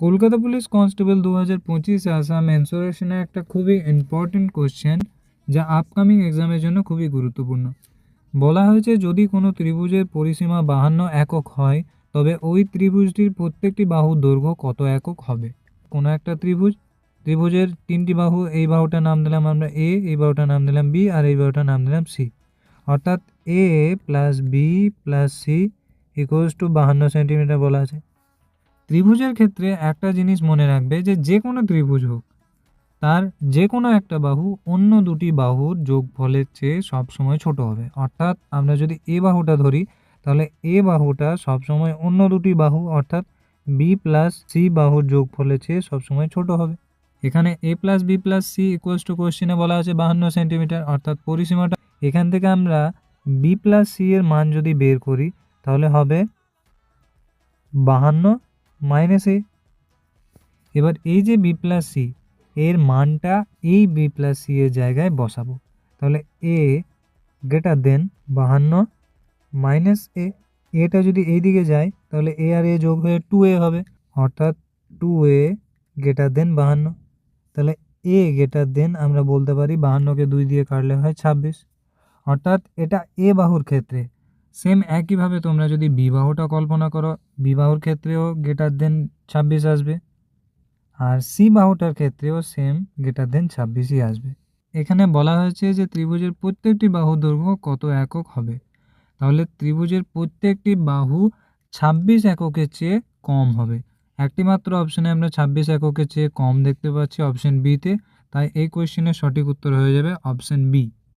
Kolkata police constable 2025 আসা মেন্সুরেশনের একটা খুবই ইম্পর্টেন্ট কোশ্চেন, যা আপকামিং এক্সামের জন্য খুবই গুরুত্বপূর্ণ। বলা হয়েছে যদি কোনো ত্রিভুজের পরিসীমা 52 একক হয়, তবে ওই ত্রিভুজটির প্রত্যেকটি বাহুর দৈর্ঘ্য কত একক হবে। কোনো একটা ত্রিভুজের 3টি বাহু, এই বাহুটার নাম দিলাম আমরা এ, এই বাহুটার নাম দিলাম বি, আর এই বাহুটার নাম দিলাম সি। অর্থাৎ A plus B plus C equals to 52 centimetre বলা আছে। ত্রিভুজের ক্ষেত্রে একটা জিনিস মনে রাখবে যে কোনো ত্রিভুজ হোক, তার যে কোনো একটা বাহু অন্য দুটি বাহুর যোগফলের চেয়ে সবসময় ছোট হবে। অর্থাৎ আমরা যদি এ বাহুটা ধরি, তাহলে এ বাহুটা সবসময় অন্য দুটি বাহু অর্থাৎ বি প্লাস সি বাহুর যোগফলের চেয়ে সবসময় ছোট হবে। এখানে A plus B plus C equals to কোশ্চেনে বলা আছে 52 সেন্টিমিটার, অর্থাৎ পরিসীমাটা এখান থেকে আমরা বি প্লাস সি এর মান যদি বের করি, তাহলে হবে 52 মাইনাস এ। এবার এই যে বি প্লাস সি, এর মানটা এই বি প্লাস সি এর জায়গায় বসাবো। তাহলে এ গ্রেটার দেন 52 মাইনাস এ। এটা যদি এই দিকে যায়, তাহলে এ আর এ যোগ হয়ে 2a হবে, অর্থাৎ 2a গ্রেটার দেন 52। তাহলে এ গ্রেটার দেন আমরা বলতে পারি 52কে 2 দিয়ে কাটলে হয় 26। অর্থাৎ এটা এ বাহুর ক্ষেত্রে। সেম একইভাবে তোমরা যদি বি বাহুটা কল্পনা করো, বি বাহুর ক্ষেত্রেও গ্রেটার দেন 26 আসবে, আর সি বাহুটার ক্ষেত্রেও সেম গ্রেটার দেন 26ই আসবে। এখানে বলা হয়েছে যে ত্রিভুজের প্রত্যেকটি বাহুর দৈর্ঘ্য কত একক হবে। তাহলে ত্রিভুজের প্রত্যেকটি বাহু 26 এককের চেয়ে কম হবে। একটি মাত্র অপশনে আমরা 26 এককের চেয়ে কম দেখতে পাচ্ছি, অপশন বিতে। তাই এই কোয়েশ্চেনের সঠিক উত্তর হয়ে যাবে অপশন বি।